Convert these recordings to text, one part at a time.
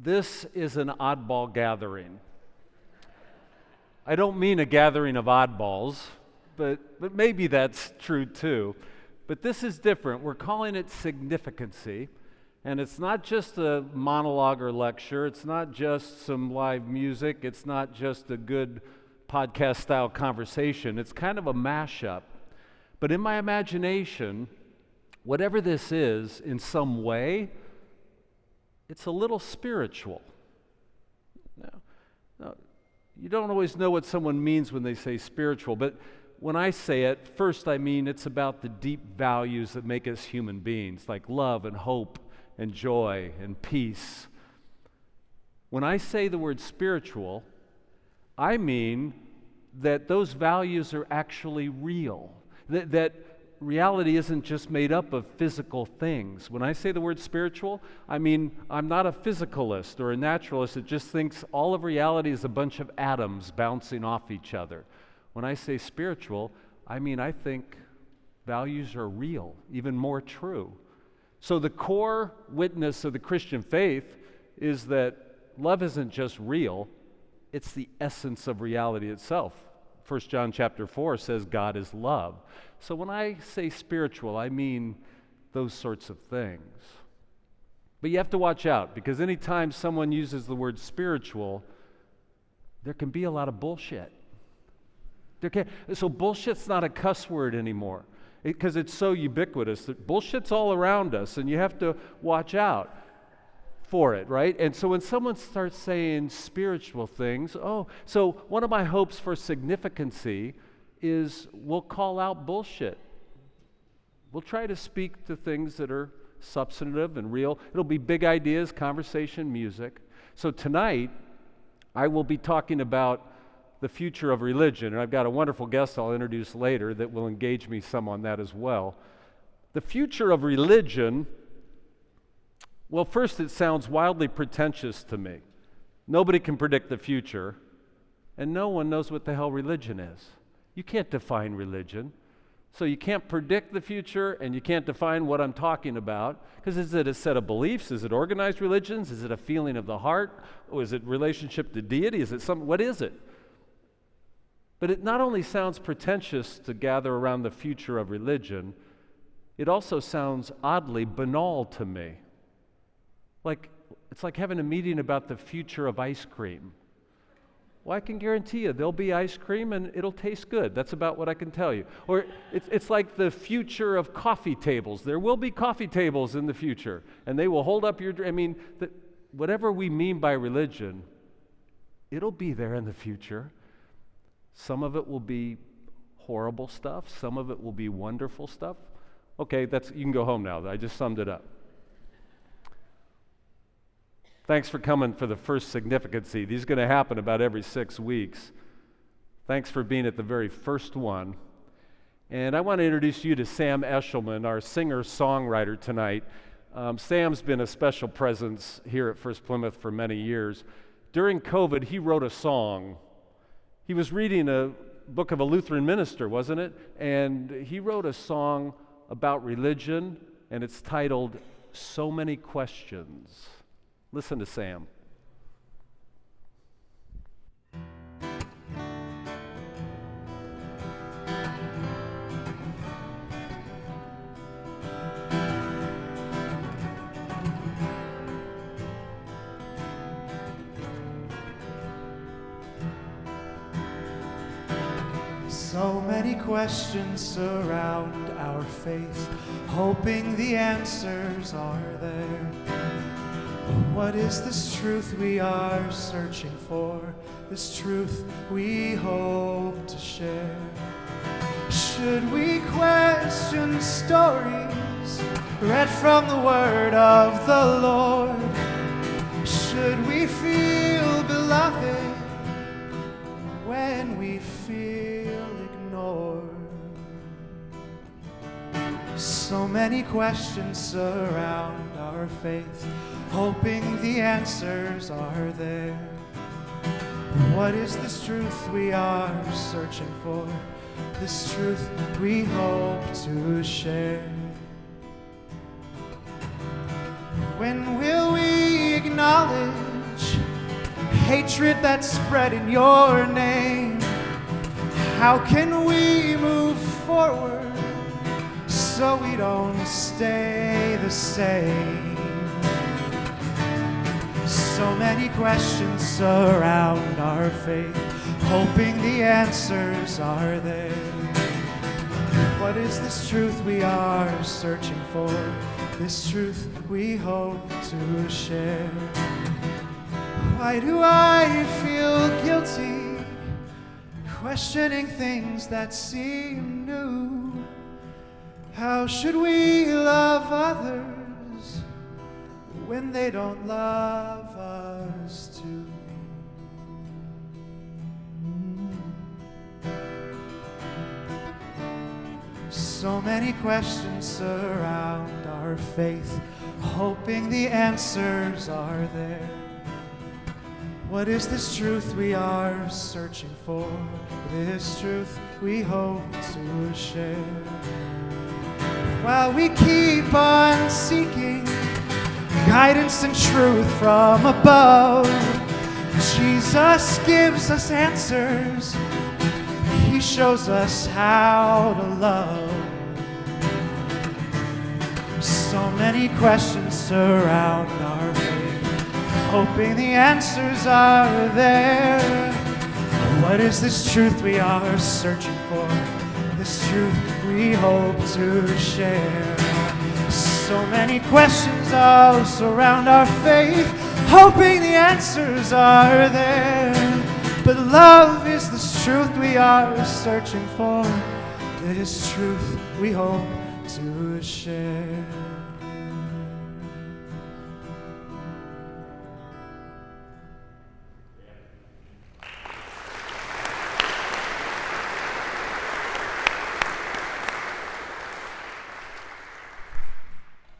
This is an oddball gathering. I don't mean a gathering of oddballs, but maybe that's true too. But this is different. We're calling it Significancy, and it's not just a monologue or lecture. It's not just some live music. It's not just a good podcast-style conversation. It's kind of a mashup. But in my imagination, whatever this is, in some way, it's a little spiritual. Now, you don't always know what someone means when they say spiritual, but when I say it, first I mean it's about the deep values that make us human beings, like love and hope and joy and peace. When I say the word spiritual, I mean that those values are actually real, that reality isn't just made up of physical things. When I say the word spiritual, I mean I'm not a physicalist or a naturalist that just thinks all of reality is a bunch of atoms bouncing off each other. When I say spiritual, I mean I think values are real, even more true. So the core witness of the Christian faith is that love isn't just real, it's the essence of reality itself. 1 John chapter 4 says God is love. So when I say spiritual, I mean those sorts of things. But you have to watch out, because anytime someone uses the word spiritual, there can be a lot of bullshit. So bullshit's not a cuss word anymore, because it's so ubiquitous that bullshit's all around us, and you have to watch out for it, right? And so when someone starts saying spiritual things, so one of my hopes for Significancy is we'll call out bullshit. We'll try to speak to things that are substantive and real. It'll be big ideas, conversation, music. So tonight, I will be talking about the future of religion, and I've got a wonderful guest I'll introduce later that will engage me some on that as well. The future of religion, well, first it sounds wildly pretentious to me. Nobody can predict the future, and no one knows what the hell religion is. You can't define religion. So you can't predict the future, and you can't define what I'm talking about, because is it a set of beliefs? Is it organized religions? Is it a feeling of the heart? Or is it relationship to deity? Is it something? What is it? But it not only sounds pretentious to gather around the future of religion, it also sounds oddly banal to me. It's like having a meeting about the future of ice cream. Well, I can guarantee you there'll be ice cream and it'll taste good. That's about what I can tell you. Or it's like the future of coffee tables. There will be coffee tables in the future, and they will hold up your whatever we mean by religion, it'll be there in the future. Some of it will be horrible stuff. Some of it will be wonderful stuff. Okay, you can go home now. I just summed it up. Thanks for coming for the first Significancy. These are going to happen about every 6 weeks. Thanks for being at the very first one. And I want to introduce you to Sam Eshelman, our singer-songwriter tonight. Sam's been a special presence here at First-Plymouth for many years. During COVID, he wrote a song. He was reading a book of a Lutheran minister, wasn't it? And he wrote a song about religion, and it's titled, "So Many Questions." Listen to Sam. So many questions surround our faith, hoping the answers are there. What is this truth we are searching for, this truth we hope to share? Should we question stories read from the word of the Lord? Should we feel beloved when we feel ignored? So many questions surround our faith, hoping the answers are there. What is this truth we are searching for, this truth we hope to share? When will we acknowledge hatred that's spread in your name. How can we move forward so we don't stay the same? So many questions surround our faith, hoping the answers are there. What is this truth we are searching for? This truth we hope to share. Why do I feel guilty, questioning things that seem new? How should we love others when they don't love us too? So many questions surround our faith, hoping the answers are there. What is this truth we are searching for? This truth we hope to share. While we keep on seeking guidance and truth from above, Jesus gives us answers. He shows us how to love. So many questions surround our faith, hoping the answers are there. What is this truth we are searching for? This truth we hope to share. So many questions all surround our faith, hoping the answers are there. But love is this truth we are searching for. This truth we hope to share.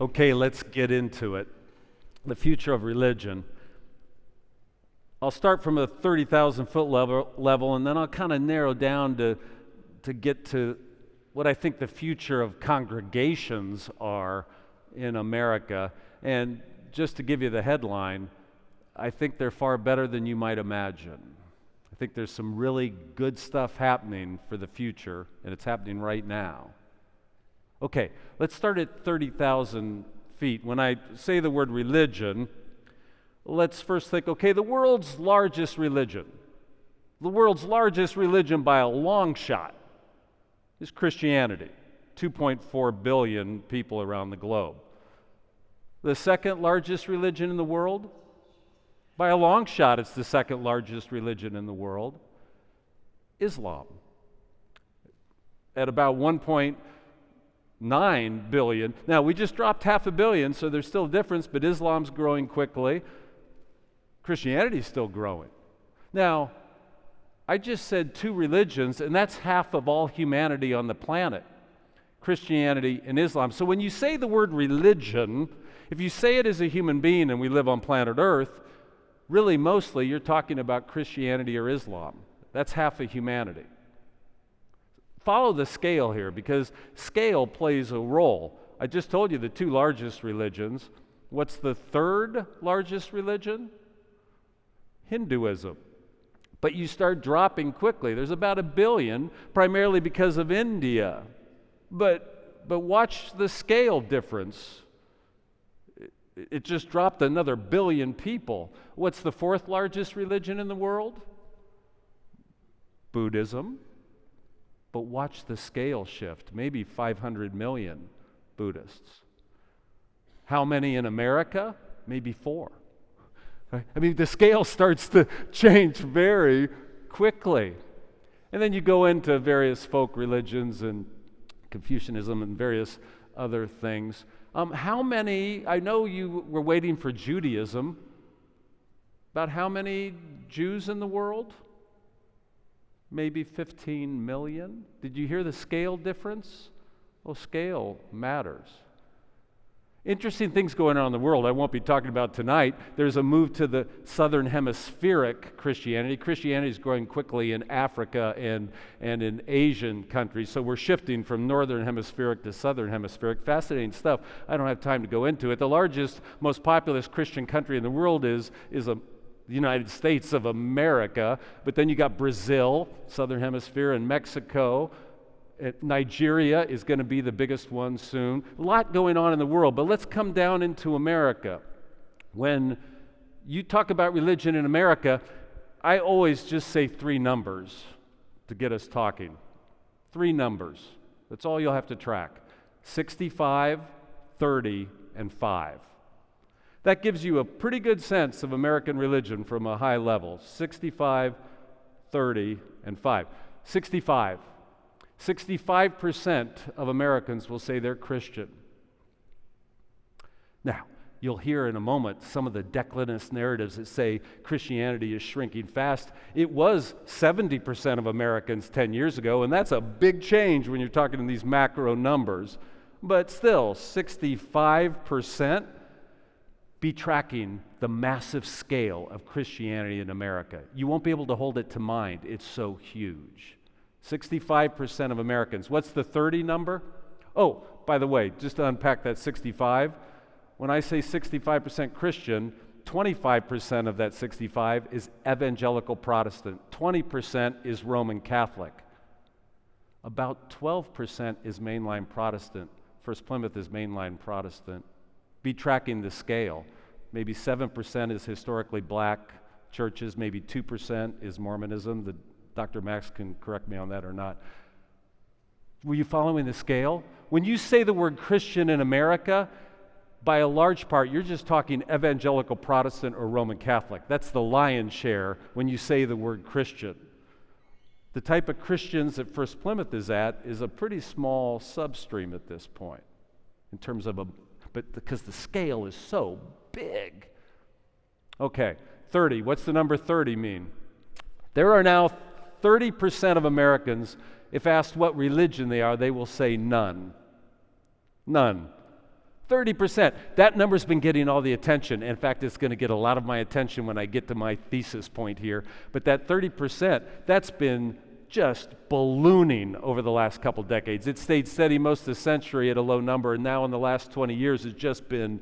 Okay, let's get into it. The future of religion. I'll start from a 30,000-foot level, and then I'll kind of narrow down to get to what I think the future of congregations are in America. And just to give you the headline, I think they're far better than you might imagine. I think there's some really good stuff happening for the future, and it's happening right now. Okay, let's start at 30,000 feet. When I say the word religion, let's first think, okay, the world's largest religion by a long shot is Christianity. 2.4 billion people around the globe. The second largest religion in the world, by a long shot, it's the second largest religion in the world, Islam. At about 1.9 billion. Now, we just dropped 500 million, so there's still a difference, but Islam's growing quickly. Christianity's still growing. Now, I just said two religions, and that's half of all humanity on the planet, Christianity and Islam. So when you say the word religion, if you say it as a human being and we live on planet Earth, really mostly you're talking about Christianity or Islam. That's half of humanity. Follow the scale here, because scale plays a role. I just told you the two largest religions. What's the third largest religion? Hinduism. But you start dropping quickly. There's about 1 billion, primarily because of India. But watch the scale difference. It just dropped another 1 billion people. What's the fourth largest religion in the world? Buddhism. But watch the scale shift, maybe 500 million Buddhists. How many in America? Maybe 4. Right? I mean, the scale starts to change very quickly. And then you go into various folk religions and Confucianism and various other things. How many, I know you were waiting for Judaism, about how many Jews in the world? Maybe 15 million. Did you hear the scale difference? Well, scale matters. Interesting things going on in the world I won't be talking about tonight. There's a move to the southern hemispheric Christianity. Christianity is growing quickly in Africa and in Asian countries. So we're shifting from northern hemispheric to southern hemispheric. Fascinating stuff. I don't have time to go into it. The largest, most populous Christian country in the world is the the United States of America, but then you got Brazil, Southern Hemisphere, and Mexico. Nigeria is going to be the biggest one soon. A lot going on in the world, but let's come down into America. When you talk about religion in America, I always just say 3 numbers to get us talking. 3 numbers. That's all you'll have to track. 65, 30, and 5. That gives you a pretty good sense of American religion from a high level. 65, 30, and 5. 65. 65% of Americans will say they're Christian. Now, you'll hear in a moment some of the declinist narratives that say Christianity is shrinking fast. It was 70% of Americans 10 years ago, and that's a big change when you're talking in these macro numbers. But still, 65%, be tracking the massive scale of Christianity in America. You won't be able to hold it to mind. It's so huge. 65% of Americans. What's the 30 number? Oh, by the way, just to unpack that 65, when I say 65% Christian, 25% of that 65 is evangelical Protestant. 20% is Roman Catholic. About 12% is mainline Protestant. First-Plymouth is mainline Protestant. Be tracking the scale. Maybe 7% is historically black churches. Maybe 2% is Mormonism. Dr. Max can correct me on that or not. Were you following the scale? When you say the word Christian in America, by a large part, you're just talking evangelical Protestant or Roman Catholic. That's the lion's share when you say the word Christian. The type of Christians that First Plymouth is at is a pretty small substream at this point in terms of but because the scale is so big. Okay, 30. What's the number 30 mean? There are now 30% of Americans, if asked what religion they are, they will say none. None. 30%. That number's been getting all the attention. In fact, it's going to get a lot of my attention when I get to my thesis point here. But that 30%, that's been just ballooning over the last couple decades. It stayed steady most of the century at a low number, and now in the last 20 years, it's just been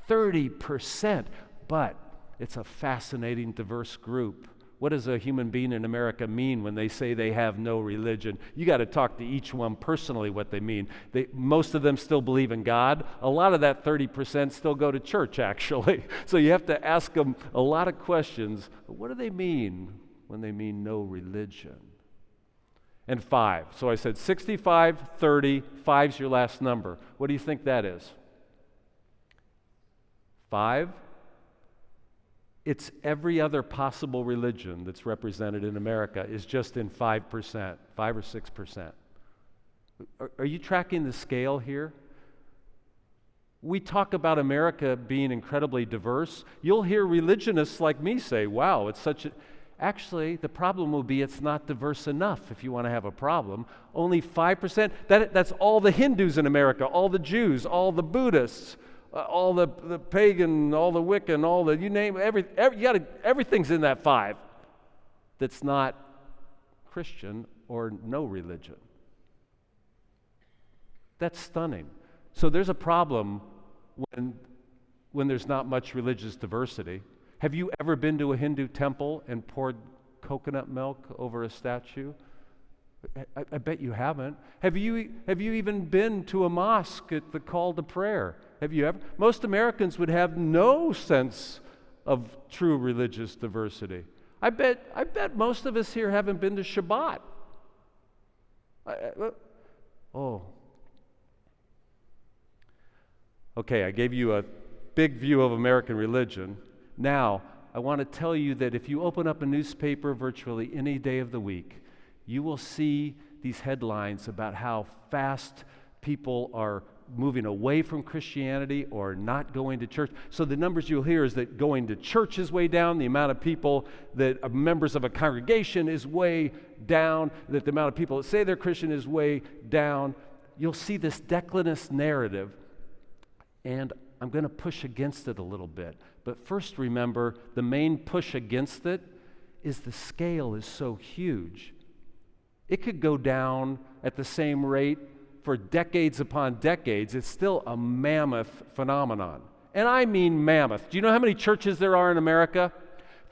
30%. But it's a fascinating, diverse group. What does a human being in America mean when they say they have no religion? You got to talk to each one personally what they mean. Most of them still believe in God. A lot of that 30% still go to church, actually. So you have to ask them a lot of questions. What do they mean when they mean no religion? And 5. So I said 65, 30, 5's your last number. What do you think that is? 5? It's every other possible religion that's represented in America is just in 5%, 5 or 6%. Are you tracking the scale here? We talk about America being incredibly diverse. You'll hear religionists like me say, wow, it's such a... Actually, the problem will be it's not diverse enough if you want to have a problem. Only 5%, that's all the Hindus in America, all the Jews, all the Buddhists, all the pagan, all the Wiccan, all the, you name it, everything's in that 5 that's not Christian or no religion. That's stunning. So there's a problem when there's not much religious diversity. Have you ever been to a Hindu temple and poured coconut milk over a statue? I bet you haven't. Have you even been to a mosque at the call to prayer? Have you ever? Most Americans would have no sense of true religious diversity. I bet most of us here haven't been to Shabbat. Okay, I gave you a big view of American religion. Now, I want to tell you that if you open up a newspaper virtually any day of the week, you will see these headlines about how fast people are moving away from Christianity or not going to church. So the numbers you'll hear is that going to church is way down, the amount of people that are members of a congregation is way down, that the amount of people that say they're Christian is way down. You'll see this declinist narrative, and I'm going to push against it a little bit. But first remember, the main push against it is the scale is so huge. It could go down at the same rate for decades upon decades. It's still a mammoth phenomenon. And I mean mammoth. Do you know how many churches there are in America?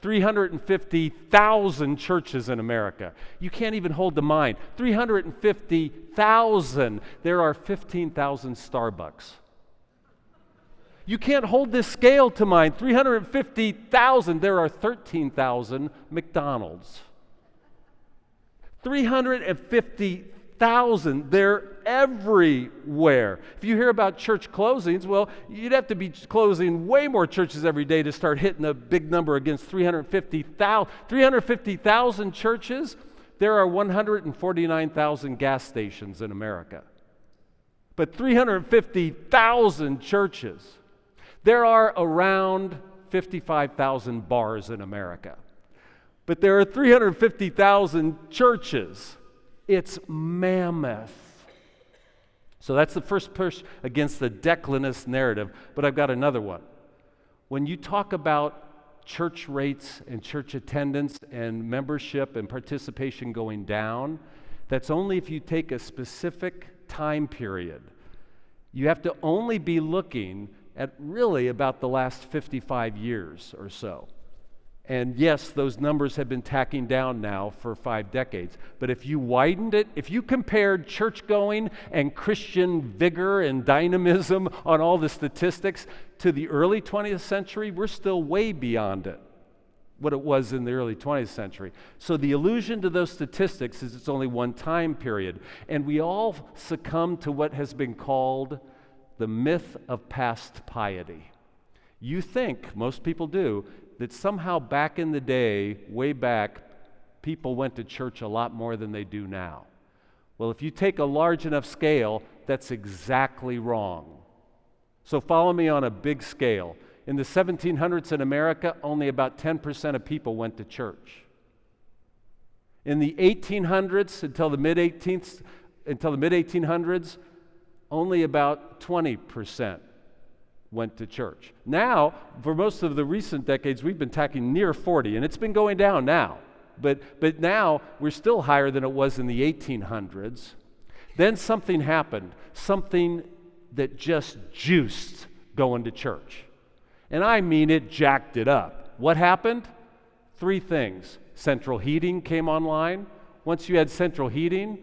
350,000 churches in America. You can't even hold the mind. 350,000. There are 15,000 Starbucks. You can't hold this scale to mind. 350,000. There are 13,000 McDonald's. 350,000. They're everywhere. If you hear about church closings, well, you'd have to be closing way more churches every day to start hitting a big number against 350,000. 350,000 churches. There are 149,000 gas stations in America. But 350,000 churches. There are around 55,000 bars in America. But there are 350,000 churches. It's mammoth. So that's the first push against the declinist narrative. But I've got another one. When you talk about church rates and church attendance and membership and participation going down, that's only if you take a specific time period. You have to only be looking at really about the last 55 years or so. And yes, those numbers have been tacking down now for 5 decades. But if you widened it, if you compared church-going and Christian vigor and dynamism on all the statistics to the early 20th century, we're still way beyond it, what it was in the early 20th century. So the illusion to those statistics is it's only one time period. And we all succumb to what has been called the myth of past piety. You think, most people do, that somehow back in the day, way back, people went to church a lot more than they do now. Well, if you take a large enough scale, that's exactly wrong. So follow me on a big scale. In the 1700s in America, only about 10% of people went to church. In the 1800s until the mid-1800s, only about 20% went to church. Now, for most of the recent decades, we've been tacking near 40, and it's been going down now. But now, we're still higher than it was in the 1800s. Then something happened, something that just juiced going to church. And I mean it jacked it up. What happened? 3 things. Central heating came online. Once you had central heating,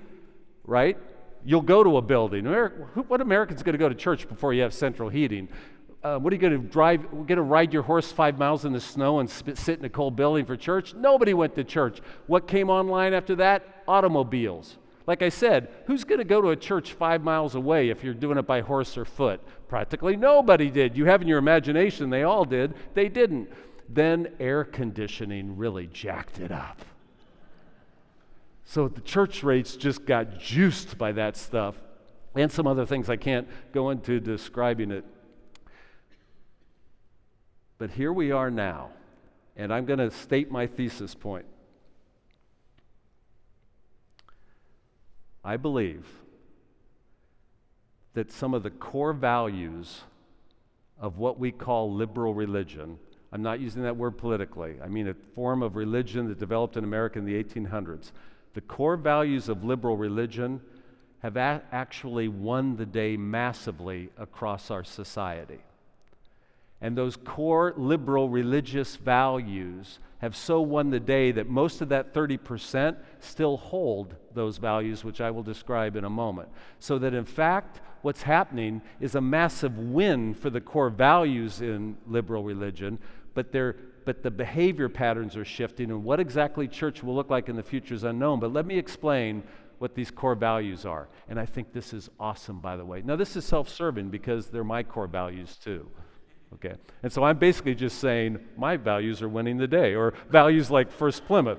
right, you'll go to a building. What American's going to go to church before you have central heating? What are you going to drive? We're going to ride your horse 5 miles in the snow and sit in a cold building for church? Nobody went to church. What came online after that? Automobiles. Like I said, who's going to go to a church 5 miles away if you're doing it by horse or foot? Practically nobody did. You have in your imagination they all did. They didn't. Then air conditioning really jacked it up. So the church rates just got juiced by that stuff and some other things I can't go into describing it. But here we are now, and I'm going to state my thesis point. I believe that some of the core values of what we call liberal religion, I'm not using that word politically, I mean a form of religion that developed in America in the 1800s. The core values of liberal religion have actually won the day massively across our society. And those core liberal religious values have so won the day that most of that 30% still hold those values, which I will describe in a moment. So that in fact, what's happening is a massive win for the core values in liberal religion, but the behavior patterns are shifting, and what exactly church will look like in the future is unknown. But let me explain what these core values are. And I think this is awesome, by the way. Now, this is self-serving because they're my core values too. Okay? And so I'm basically just saying my values are winning the day, or values like First-Plymouth.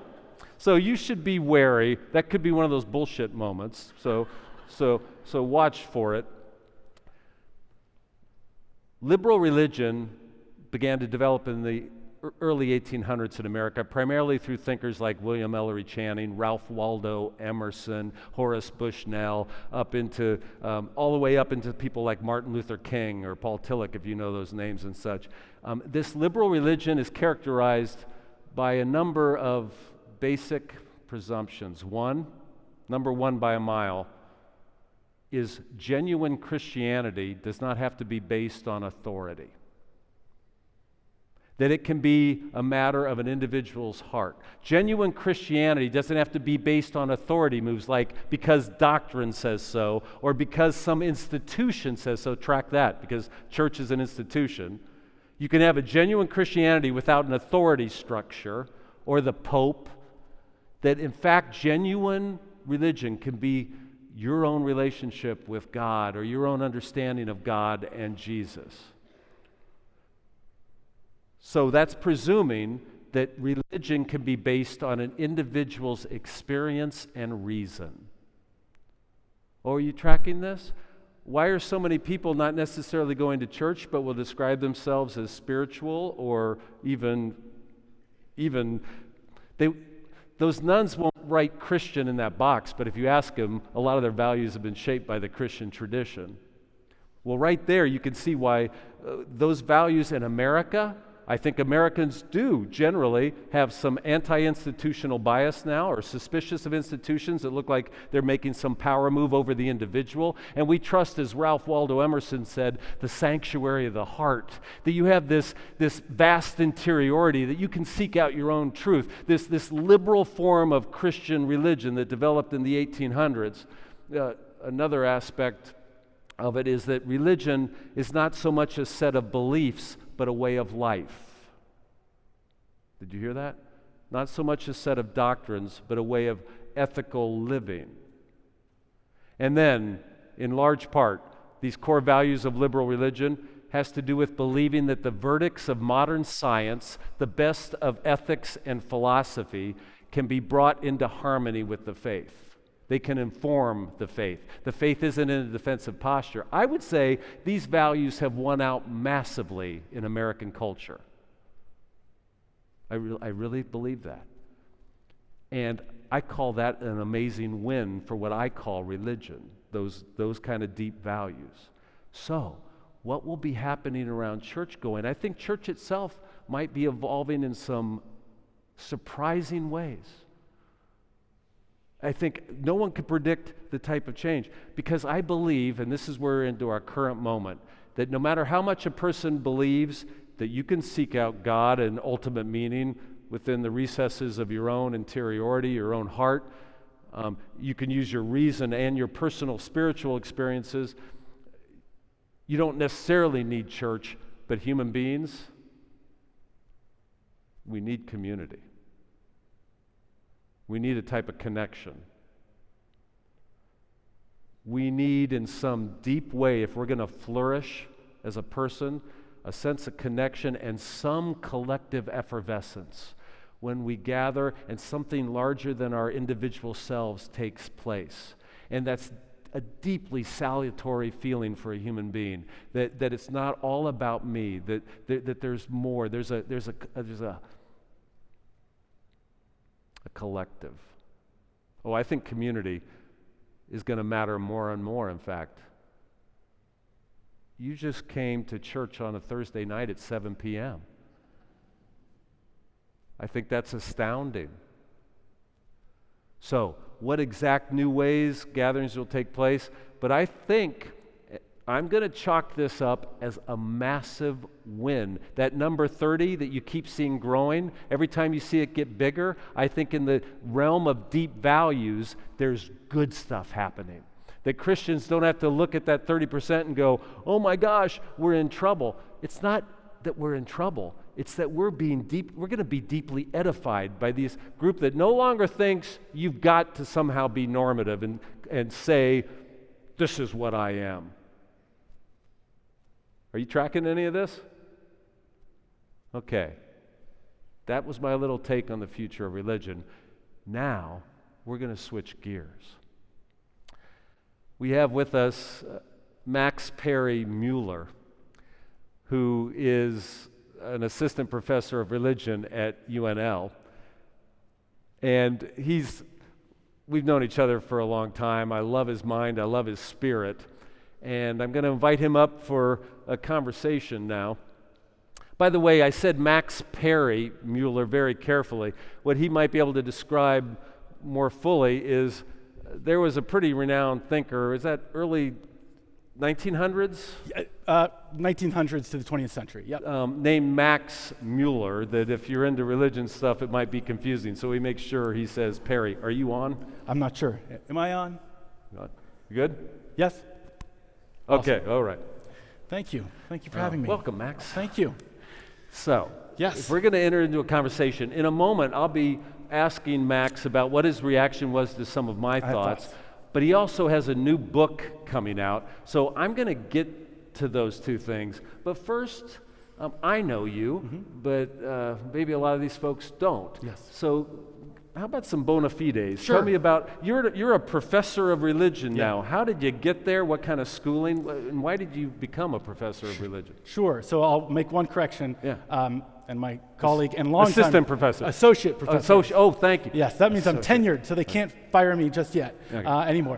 So you should be wary. That could be one of those bullshit moments. So watch for it. Liberal religion began to develop in the early 1800s in America, primarily through thinkers like William Ellery Channing, Ralph Waldo Emerson, Horace Bushnell, all the way up into people like Martin Luther King or Paul Tillich, if you know those names and such. This liberal religion is characterized by a number of basic presumptions. Number one by a mile, is genuine Christianity does not have to be based on authority. that it can be a matter of an individual's heart. Genuine Christianity doesn't have to be based on authority moves like because doctrine says so or because some institution says so. Track that, because church is an institution. You can have a genuine Christianity without an authority structure or the Pope, that in fact genuine religion can be your own relationship with God or your own understanding of God and Jesus. So that's presuming that religion can be based on an individual's experience and reason. Oh, are you tracking this? Why are so many people not necessarily going to church but will describe themselves as spiritual or even those nuns won't write Christian in that box, but if you ask them, a lot of their values have been shaped by the Christian tradition. Well, right there you can see why those values in America, I think Americans do generally have some anti-institutional bias now or suspicious of institutions that look like they're making some power move over the individual. And we trust, as Ralph Waldo Emerson said, the sanctuary of the heart, that you have this vast interiority, that you can seek out your own truth, this liberal form of Christian religion that developed in the 1800s. Another aspect of it is that religion is not so much a set of beliefs but a way of life. Did you hear that? Not so much a set of doctrines, but a way of ethical living. And then, in large part, these core values of liberal religion has to do with believing that the verdicts of modern science, the best of ethics and philosophy, can be brought into harmony with the faith. They can inform the faith. The faith isn't in a defensive posture. I would say these values have won out massively in American culture. I really believe that. And I call that an amazing win for what I call religion, those kind of deep values. So, what will be happening around church going? I think church itself might be evolving in some surprising ways. I think no one can predict the type of change because I believe, and this is where we're into our current moment, that no matter how much a person believes that you can seek out God and ultimate meaning within the recesses of your own interiority, your own heart, you can use your reason and your personal spiritual experiences. You don't necessarily need church, but human beings, we need community. We need a type of connection. We need, in some deep way, if we're going to flourish as a person, a sense of connection and some collective effervescence when we gather and something larger than our individual selves takes place. And that's a deeply salutary feeling for a human being, that it's not all about me, that there's more, there's a collective. Oh, I think community is going to matter more and more, in fact. You just came to church on a Thursday night at 7 p.m. I think that's astounding. So, what exact new ways gatherings will take place? But I think I'm going to chalk this up as a massive win. That number 30 that you keep seeing growing, every time you see it get bigger, I think in the realm of deep values, there's good stuff happening. That Christians don't have to look at that 30% and go, oh my gosh, we're in trouble. It's not that we're in trouble. It's that we're going to be deeply edified by this group that no longer thinks you've got to somehow be normative and say, this is what I am. Are you tracking any of this? Okay. That was my little take on the future of religion. Now, we're going to switch gears. We have with us Max Perry Mueller, who is an assistant professor of religion at UNL. And we've known each other for a long time. I love his mind, I love his spirit. And I'm going to invite him up for a conversation now. By the way, I said Max Perry Mueller very carefully. What he might be able to describe more fully is there was a pretty renowned thinker, is that early 1900s? 1900s to the 20th century, yep. Named Max Mueller, that if you're into religion stuff, it might be confusing. So he makes sure he says, Perry, are you on? I'm not sure. Am I on? You good? Yes. Okay, Awesome. all right. Thank you. Thank you for having me. Welcome, Max. Thank you. So, yes, if we're going to enter into a conversation, in a moment I'll be asking Max about what his reaction was to some of my thoughts. But he also has a new book coming out, so I'm going to get to those two things. But first, I know you, but maybe a lot of these folks don't. Yes. So how about some bona fides? Sure. Tell me about, you're a professor of religion now. How did you get there? What kind of schooling? And why did you become a professor of religion? Sure. So I'll make one correction. Yeah. And my colleague and longtime assistant professor. Associate professor. Oh, thank you. Yes, that means I'm tenured, so they can't fire me just yet anymore.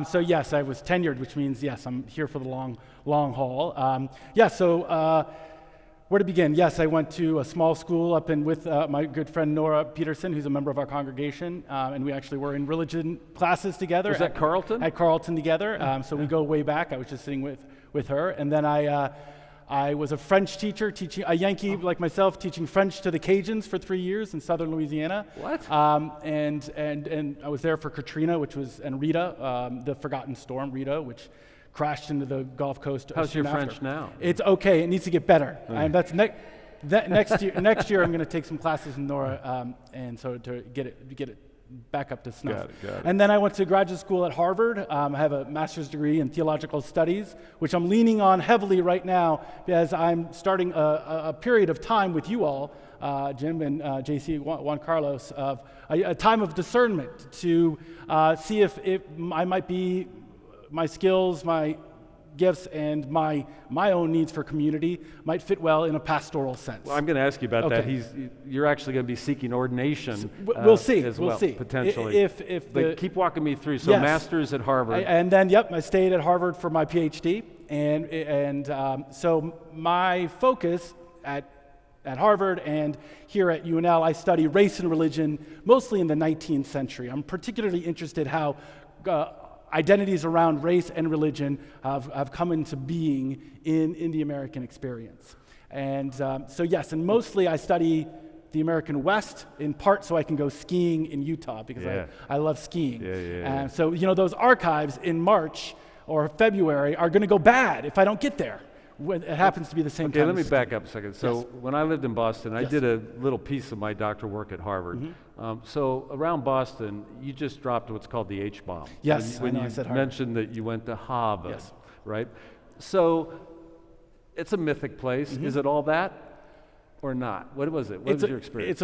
So yes, I was tenured, which means yes, I'm here for the long haul. So where to begin? Yes, I went to a small school up in with my good friend Nora Peterson, who's a member of our congregation, and we actually were in religion classes together. Was that Carleton? At Carleton together. So we go way back. I was just sitting with her, and then I was a French teacher, teaching a Yankee like myself, teaching French to the Cajuns for 3 years in southern Louisiana. What? And I was there for Katrina, and Rita, the forgotten storm, Rita, which crashed into the Gulf Coast. How's your after. French now? It's okay. It needs to get better. That's next year. Next year, I'm going to take some classes in Nora, and so to get it back up to snuff. Got it. And then I went to graduate school at Harvard. I have a master's degree in theological studies, which I'm leaning on heavily right now as I'm starting a period of time with you all, Jim and JC, Juan Carlos, of a time of discernment to see if I might be, my skills, my gifts, and my own needs for community might fit well in a pastoral sense. Well, I'm going to ask you about that. You're actually going to be seeking ordination. We'll see. As we'll well, see. Potentially. But keep walking me through. So, yes. Master's at Harvard. And then, I stayed at Harvard for my PhD, and so my focus at Harvard and here at UNL, I study race and religion, mostly in the 19th century. I'm particularly interested how identities around race and religion have come into being in the American experience. And and mostly I study the American West, in part so I can go skiing in Utah, because I love skiing. And so, those archives in March or February are going to go bad if I don't get there. It happens to be the same time. Okay, let me back up a second. So when I lived in Boston, I Yes. did a little piece of my doctoral work at Harvard. So around Boston, you just dropped what's called the H-bomb. Yes, when I know, you I said Harvard. mentioned that you went to Harvard, Yes. right? So it's a mythic place. Is it all that or not? What was it? What was your experience?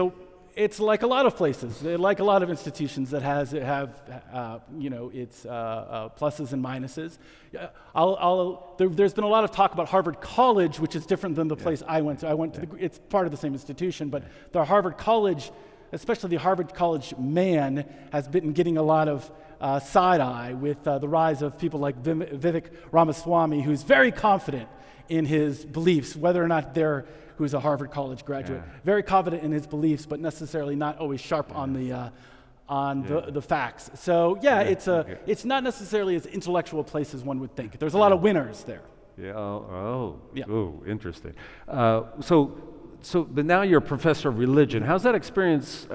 It's like a lot of places, like a lot of institutions that have its pluses and minuses. There's been a lot of talk about Harvard College, which is different than the place I went to. It's part of the same institution, but the Harvard College, especially the Harvard College man, has been getting a lot of side eye with the rise of people like Vivek Ramaswamy, who's very confident in his beliefs, whether or not who's a Harvard College graduate, very confident in his beliefs, but necessarily not always sharp on the facts. So it's not necessarily as intellectual a place as one would think. There's a lot of winners there. Interesting. But now you're a professor of religion. How's that experience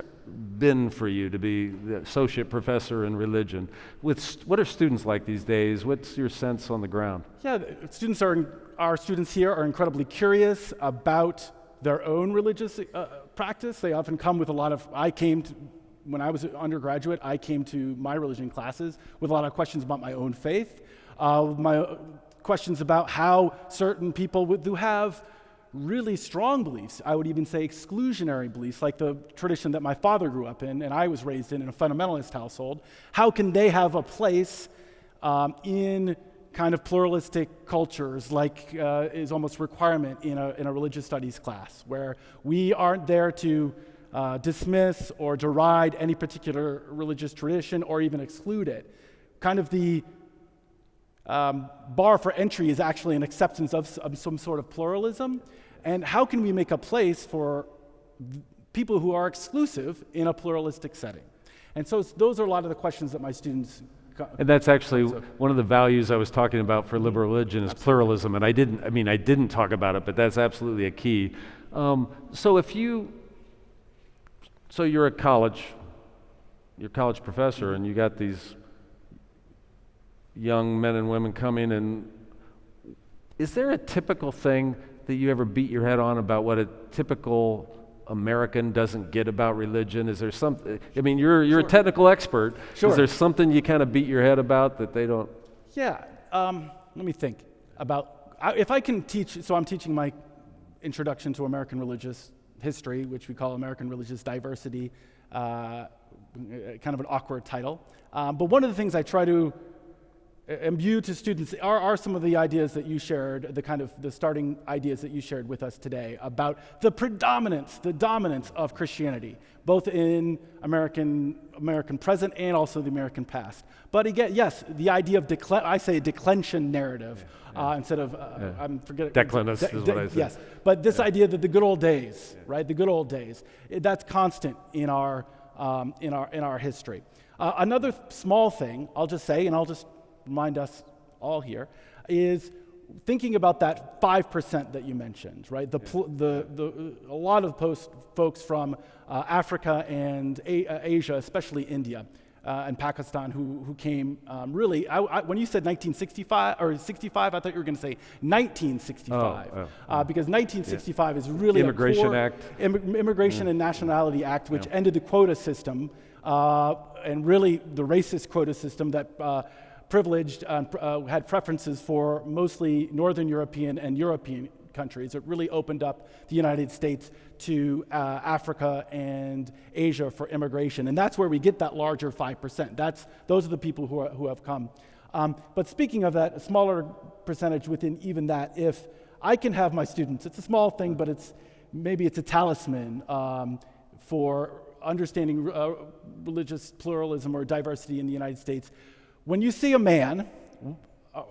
been for you to be the associate professor in religion? What are students like these days? What's your sense on the ground? Yeah, our students here are incredibly curious about their own religious practice. They often come with a lot of, when I was an undergraduate, I came to my religion classes with a lot of questions about my own faith, my questions about how certain people who have really strong beliefs, I would even say exclusionary beliefs, like the tradition that my father grew up in and I was raised in a fundamentalist household, how can they have a place in kind of pluralistic cultures, like is almost requirement in a religious studies class, where we aren't there to dismiss or deride any particular religious tradition or even exclude it. Kind of the bar for entry is actually an acceptance of some sort of pluralism. And how can we make a place for people who are exclusive in a pluralistic setting? And so those are a lot of the questions that my students And that's actually one of the values I was talking about for liberal religion is pluralism, and I didn't talk about it, but that's absolutely a key. So you're a college professor, and you got these young men and women coming, and is there a typical thing that you ever beat your head on about what a typical American doesn't get about religion? Is there something? I mean, you're a technical expert. Sure. Is there something you kind of beat your head about that they don't? Yeah. Let me think about if I can teach. So I'm teaching my introduction to American religious history, which we call American religious diversity. Kind of an awkward title. But one of the things I try to imbue to students are some of the ideas that you shared, the starting ideas that you shared with us today about the dominance of Christianity, both in American present and also the American past. But again, yes, the idea of declension narrative instead of I'm forgetting. Declinus is what I said. Yes, but this idea that the good old days, right? The good old days, that's constant in our history. Another small thing I'll just say, and I'll just remind us all here, is thinking about that 5% that you mentioned, right? A lot of folks from Africa and Asia, especially India and Pakistan, who came really. When you said 1965 or 65, I thought you were going to say 1965, because 1965 is really Immigration Act, Immigration and Nationality Act, which ended the quota system and really the racist quota system that privileged and had preferences for mostly Northern European and European countries. It really opened up the United States to Africa and Asia for immigration, and that's where we get that larger 5%. Those are the people who have come. But speaking of that, a smaller percentage within even that, if I can have my students, it's a small thing, but maybe it's a talisman for understanding religious pluralism or diversity in the United States. When you see a man,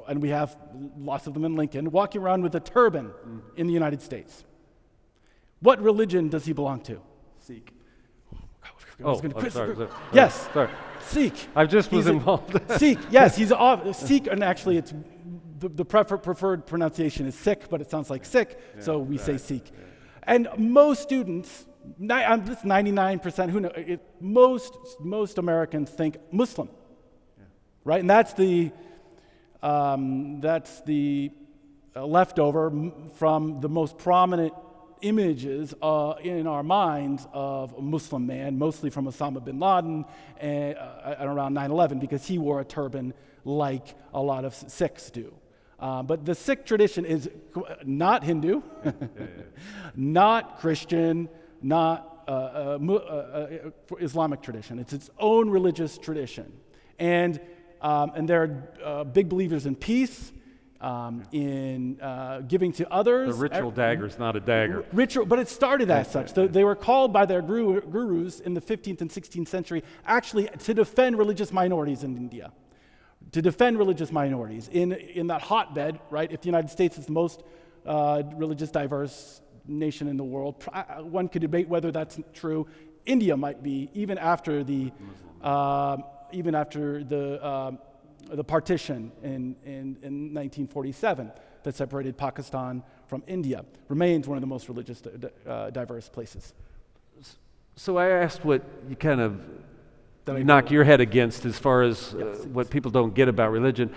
and we have lots of them in Lincoln, walking around with a turban in the United States, what religion does he belong to? Sikh. Sorry. Yes, sorry. Sikh. I just was involved. Sikh, yes, he's Sikh, and actually it's the preferred pronunciation is Sikh, but it sounds like sick, so we say Sikh. Yeah. And most students, 99%, who know, most Americans think Muslim. Right, and that's the leftover from the most prominent images in our minds of a Muslim man, mostly from Osama bin Laden and around 9/11, because he wore a turban like a lot of Sikhs do. But the Sikh tradition is not Hindu, not Christian, not Islamic tradition. It's its own religious tradition, and they're big believers in peace, in giving to others. The ritual dagger is not a dagger. Ritual, but it started as such. They were called by their gurus in the 15th and 16th century actually to defend religious minorities in India. To defend religious minorities in that hotbed, right? If the United States is the most religious diverse nation in the world, one could debate whether that's true. India might be, even after the partition in 1947 that separated Pakistan from India, remains one of the most religious diverse places. So I asked what you kind of knock your head against as far as what people don't get about religion.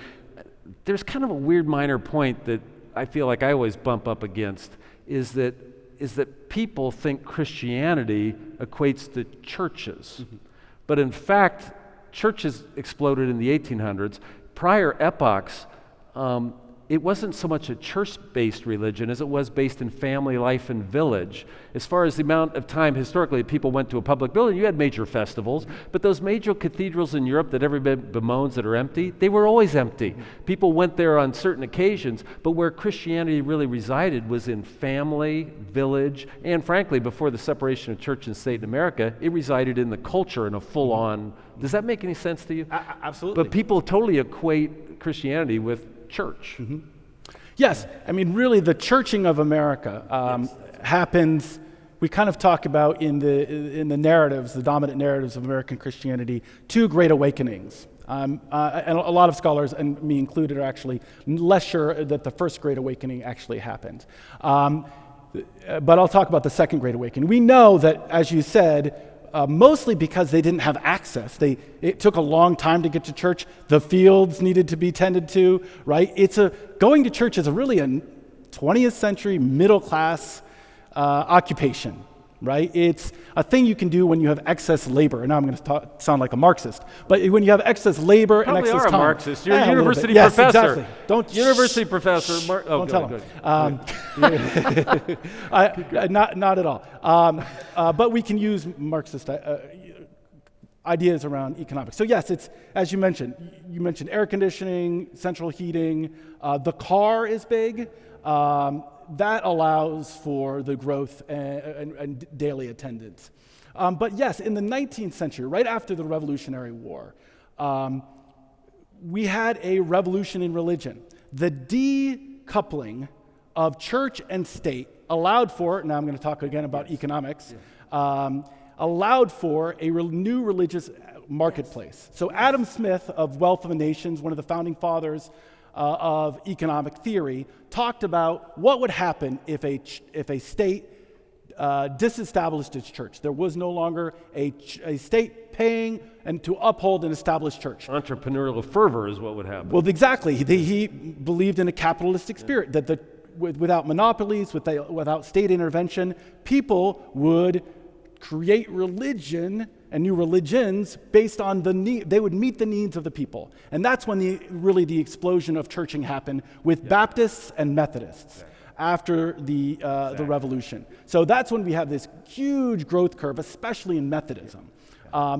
There's kind of a weird minor point that I feel like I always bump up against, is that people think Christianity equates to churches. Mm-hmm. But in fact, churches exploded in the 1800s. Prior epochs, it wasn't so much a church-based religion as it was based in family life and village. As far as the amount of time historically people went to a public building, you had major festivals, but those major cathedrals in Europe that everybody bemoans that are empty, they were always empty. People went there on certain occasions, but where Christianity really resided was in family, village, and frankly, before the separation of church and state in America, it resided in the culture in a full-on. Does that make any sense to you? Absolutely. But people totally equate Christianity with church. Mm-hmm. Yes, I mean, really, the churching of America happens we kind of talk about in the narratives, the dominant narratives of American Christianity, two great awakenings. And a lot of scholars, and me included, are actually less sure that the first Great Awakening actually happened. But I'll talk about the second Great Awakening. We know that, as you said, mostly because they didn't have access. It took a long time to get to church. The fields needed to be tended to, right? Going to church is really a 20th century middle class occupation, right? It's a thing you can do when you have excess labor. And now I'm going to sound like a Marxist, but when you have excess labor and excess time. Probably are a Marxist. You're a university professor. Yes, exactly. University professor. Don't tell him. Not at all. But we can use Marxist ideas around economics. So yes, it's, as you mentioned air conditioning, central heating. The car is big. That allows for the growth and daily attendance. But yes, in the 19th century, right after the Revolutionary War, we had a revolution in religion. The decoupling of church and state allowed for, now I'm going to talk again about economics, allowed for a new religious marketplace. So Adam Smith of Wealth of Nations, one of the founding fathers of economic theory, talked about what would happen if a state disestablished its church. There was no longer a state paying and to uphold an established church. Entrepreneurial fervor is what would happen. Well, exactly. He believed in a capitalistic spirit, that without monopolies, without state intervention, people would create religion and new religions based on the need. They would meet the needs of the people. And that's when the explosion of churching happened with Baptists and Methodists after the revolution. So that's when we have this huge growth curve, especially in Methodism.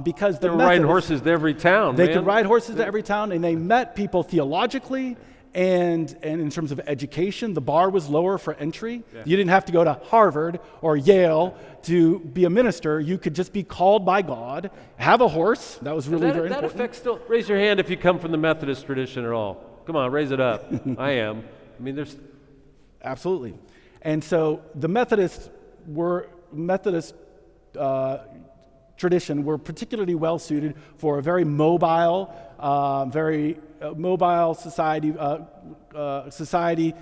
Because they were riding horses to every town. They could ride horses to every town, and they met people theologically and in terms of education. The bar was lower for entry. Yeah. You didn't have to go to Harvard or Yale to be a minister. You could just be called by God, have a horse. That was really very important. That affects still. Raise your hand if you come from the Methodist tradition at all. Come on, raise it up. I am. I mean, there's... Absolutely. And so the Methodist tradition were particularly well suited for a very mobile society,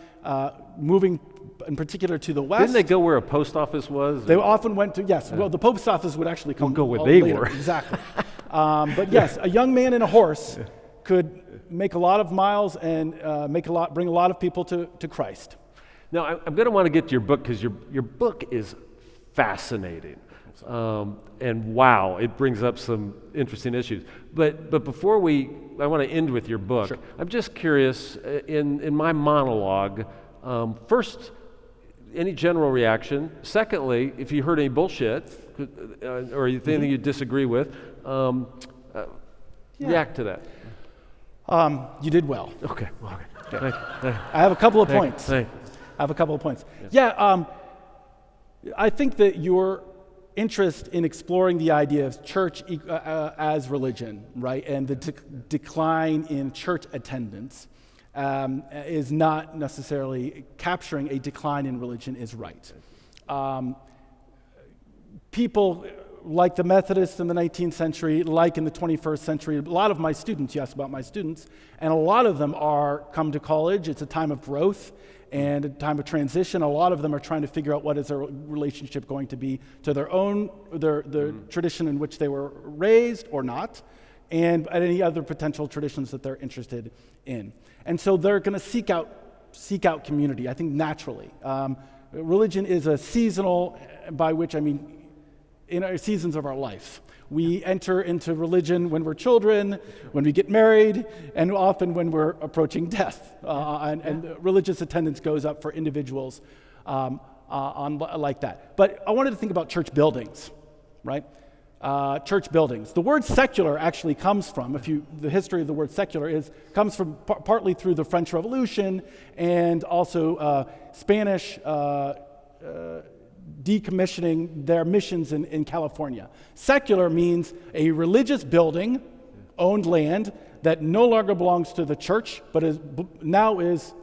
moving in particular to the west. Didn't they go where a post office was? They often went to, yes. Well, the post office would actually come go where they later. were. Exactly. But yes, a young man in a horse could make a lot of miles and bring a lot of people to Christ. Now, I'm going to want to get to your book because your book is fascinating. And wow, it brings up some interesting issues. But before I want to end with your book. Sure. I'm just curious, in my monologue, first, any general reaction? Secondly, if you heard any bullshit or anything you disagree with, react to that. You did well. Okay. I have a couple of points. Yeah, I think that your interest in exploring the idea of church as religion, right, and the decline in church attendance is not necessarily capturing a decline in religion is right. People like the Methodists in the 19th century, like in the 21st century, a lot of my students, you asked about my students, and a lot of them come to college. It's a time of growth and a time of transition. A lot of them are trying to figure out what is their relationship going to be to their tradition in which they were raised or not, and any other potential traditions that they're interested in. And so they're going to seek out community, I think, naturally. Religion is a seasonal, by which I mean in our seasons of our life. We enter into religion when we're children, when we get married, and often when we're approaching death. And religious attendance goes up for individuals like that. But I wanted to think about church buildings, right? Church buildings. The word secular actually comes from, the history of the word secular comes from partly through the French Revolution and also Spanish decommissioning their missions in California. Secular means a religious building, owned land, that no longer belongs to the church, but now is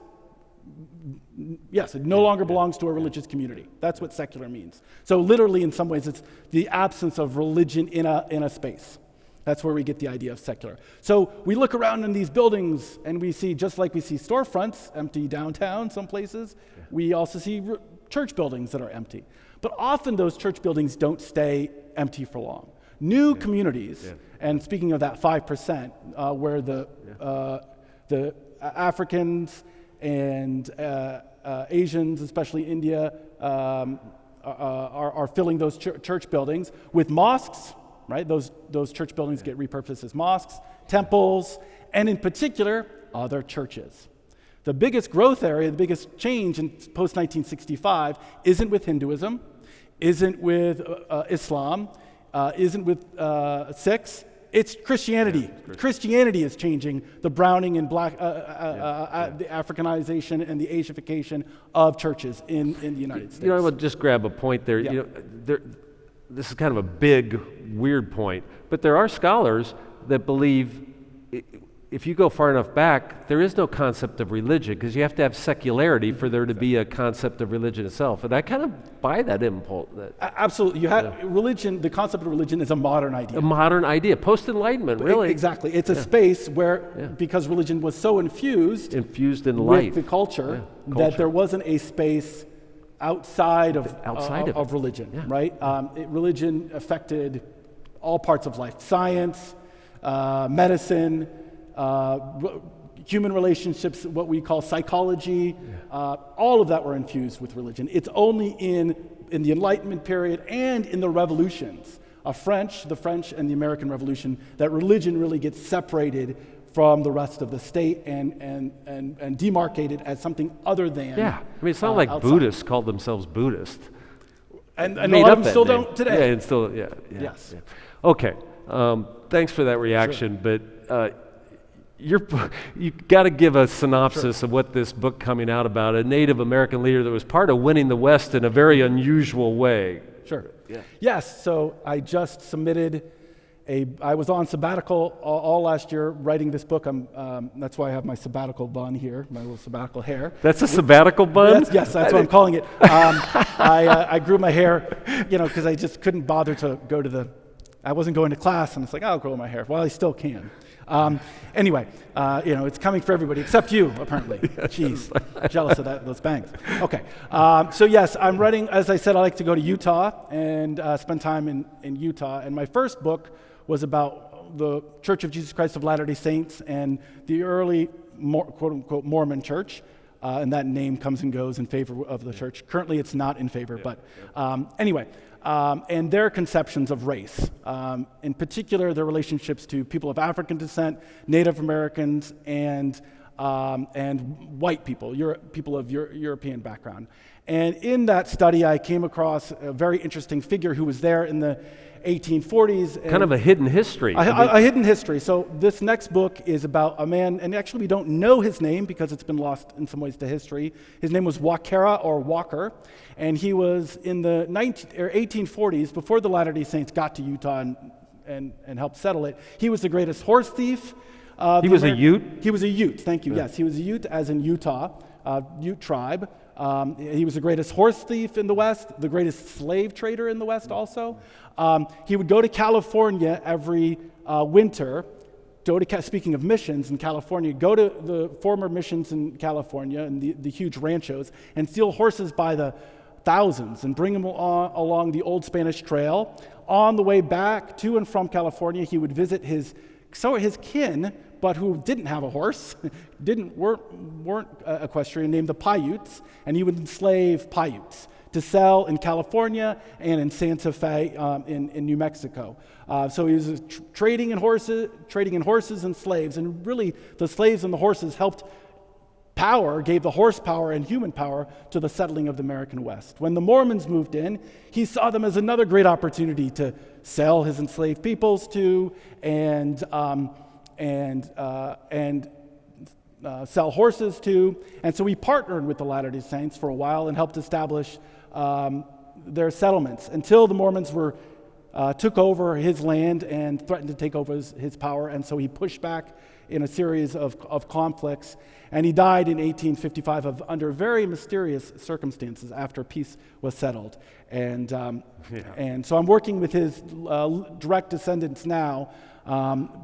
Yes, it no longer belongs to a religious community. That's what secular means. So literally, in some ways, it's the absence of religion in a space. That's where we get the idea of secular. So we look around in these buildings and we see, just like we see storefronts empty downtown some places, we also see church buildings that are empty. But often those church buildings don't stay empty for long. New communities, and speaking of that 5%, where the Africans and Asians, especially India, are filling those church buildings with mosques, right? Those church buildings get repurposed as mosques, temples, and in particular, other churches. The biggest growth area, the biggest change in post-1965 isn't with Hinduism, isn't with Islam, isn't with Sikhs. It's Christianity. Christianity is changing the browning and the Africanization and the Asification of churches in the United States. I would just grab a point there. Yeah. This is kind of a big, weird point, but there are scholars that believe if you go far enough back, there is no concept of religion because you have to have secularity for there to be a concept of religion itself. And I kind of buy that impulse. Absolutely. You have religion, the concept of religion is a modern idea. A modern idea, post-Enlightenment, really. Exactly. It's a space where, because religion was so infused in with life, the culture, that there wasn't a space outside of religion, right? Religion affected all parts of life: science, medicine, human relationships, what we call psychology. All of that were infused with religion. It's only in the Enlightenment period and in the revolutions, the French and the American Revolution, that religion really gets separated from the rest of the state and demarcated as something other than. Yeah, I mean, it's not like outside. Buddhists called themselves Buddhist. And a lot of them still don't today. Yeah, and still, Yes. Yeah. Okay, thanks for that reaction, but you got to give a synopsis of what this book coming out about, a Native American leader that was part of winning the West in a very unusual way. Sure. Yeah. Yes, so I just submitted I was on sabbatical all last year writing this book. That's why I have my sabbatical bun here, my little sabbatical hair. That's a sabbatical bun? Yes, that's what I'm calling it. I grew my hair, because I just couldn't bother to go I wasn't going to class, and it's like, I'll grow my hair. Well, I still can. Anyway, it's coming for everybody except you, apparently. Jeez, jealous of those bangs. Okay, so yes, I'm writing. As I said, I like to go to Utah and spend time in Utah. And my first book was about the Church of Jesus Christ of Latter-day Saints and the early quote-unquote Mormon church. And that name comes and goes in favor of the church. Currently, it's not in favor, but anyway. And their conceptions of race, in particular their relationships to people of African descent, Native Americans, and white people, people of European background. And in that study, I came across a very interesting figure who was there in the 1840s. Kind of a hidden history. A hidden history. So this next book is about a man, and actually we don't know his name because it's been lost in some ways to history. His name was Wakera or Walker, and he was in the 1840s, before the Latter-day Saints got to Utah and helped settle it. He was the greatest horse thief. He was a Ute? He was a Ute, thank you, yes. He was a Ute, as in Utah, Ute tribe. He was the greatest horse thief in the West, the greatest slave trader in the West also. He would go to California every winter, speaking of missions in California, go to the former missions in California and the huge ranchos and steal horses by the thousands and bring them along the old Spanish Trail. On the way back to and from California, he would visit his kin, but who didn't have a horse, weren't equestrian, named the Paiutes, and he would enslave Paiutes to sell in California and in Santa Fe in New Mexico. So he was trading in horses and slaves, and really the slaves and the horses gave the horsepower and human power to the settling of the American West. When the Mormons moved in, he saw them as another great opportunity to sell his enslaved peoples to and sell horses to. And so he partnered with the Latter-day Saints for a while and helped establish their settlements until the Mormons took over his land and threatened to take over his power. And so he pushed back in a series of conflicts. And he died in 1855 under very mysterious circumstances after peace was settled. And so I'm working with his direct descendants now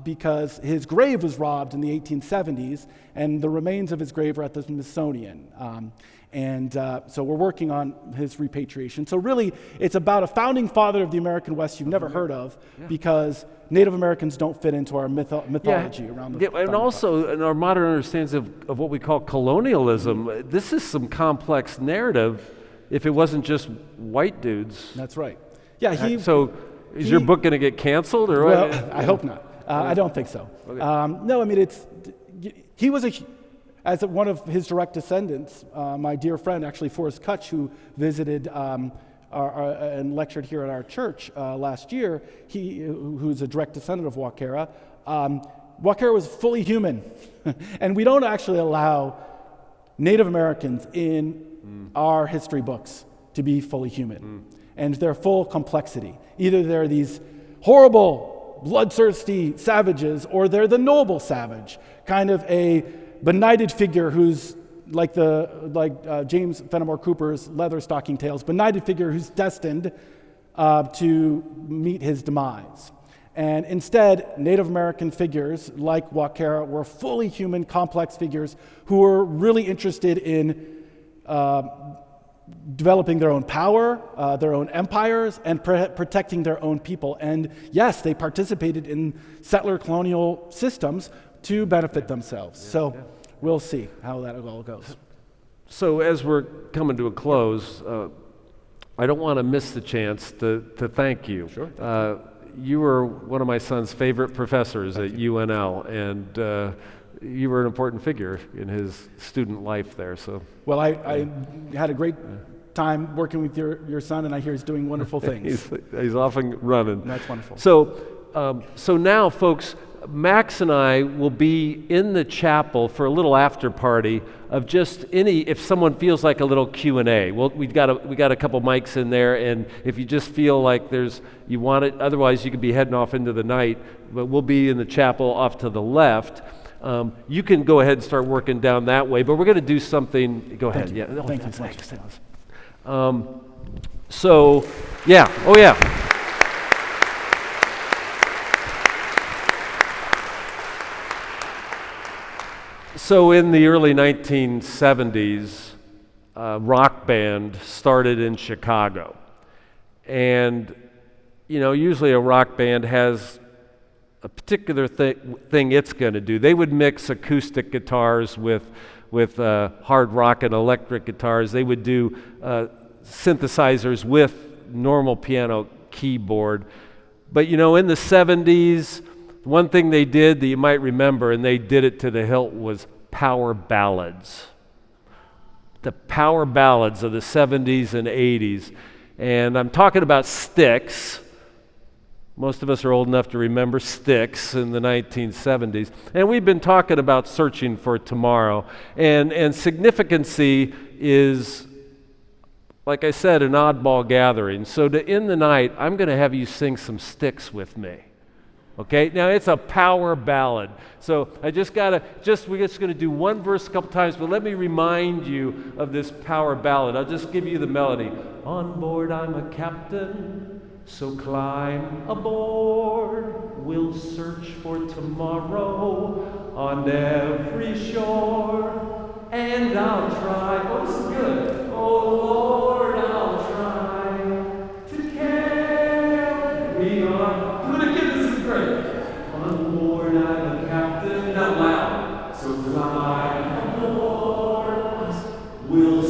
because his grave was robbed in the 1870s, and the remains of his grave are at the Smithsonian. So we're working on his repatriation. So really, it's about a founding father of the American West you've never heard of, because Native Americans don't fit into our mythology around the and also in our modern understanding of what we call colonialism, this is some complex narrative if it wasn't just white dudes. That's right. Yeah. So is your book going to get canceled? Or well, what? I hope not. I don't think so. Okay. No, I mean, he was as one of his direct descendants, my dear friend, actually Forrest Kutch, who visited and lectured here at our church last year, who's a direct descendant of Wakera. Wakera was fully human, and we don't actually allow Native Americans in our history books to be fully human, and their full complexity. Either they're these horrible, bloodthirsty savages, or they're the noble savage, kind of a benighted figure who's like James Fenimore Cooper's Leather Stocking Tales, benighted figure who's destined to meet his demise. And instead, Native American figures like Wakera were fully human, complex figures who were really interested in developing their own power, their own empires, and protecting their own people. And yes, they participated in settler colonial systems to benefit themselves. We'll see how that all goes. So as we're coming to a close, I don't want to miss the chance to thank you. Sure. You were one of my son's favorite professors at UNL, and you were an important figure in his student life there. So, well, I had a great time working with your son, and I hear he's doing wonderful things. he's off and running. And that's wonderful. So now, folks, Max and I will be in the chapel for a little after party of just if someone feels like a little Q&A. We got a couple mics in there, and if you just feel like you want it, otherwise you could be heading off into the night. But we'll be in the chapel off to the left. You can go ahead and start working down that way, but we're going to do something. Go ahead. Yeah. Thank you so much. Oh yeah. So in the early 1970s, a rock band started in Chicago. And, usually a rock band has a particular thing it's going to do. They would mix acoustic guitars with hard rock and electric guitars. They would do synthesizers with normal piano keyboard. But, in the 70s, one thing they did that you might remember, and they did it to the hilt, was power ballads. The power ballads of the 70s and 80s. And I'm talking about Styx. Most of us are old enough to remember Styx in the 1970s. And we've been talking about searching for tomorrow. And Significancy is, like I said, an oddball gathering. So to end the night, I'm going to have you sing some Styx with me. Okay, now it's a power ballad. So we're just going to do one verse a couple times, but let me remind you of this power ballad. I'll just give you the melody. On board I'm a captain, so climb aboard. We'll search for tomorrow on every shore. And I'll try, oh, this is good. Oh Lord, I'll try to carry on. On board I'm a captain, not loud, so climb aboard, we'll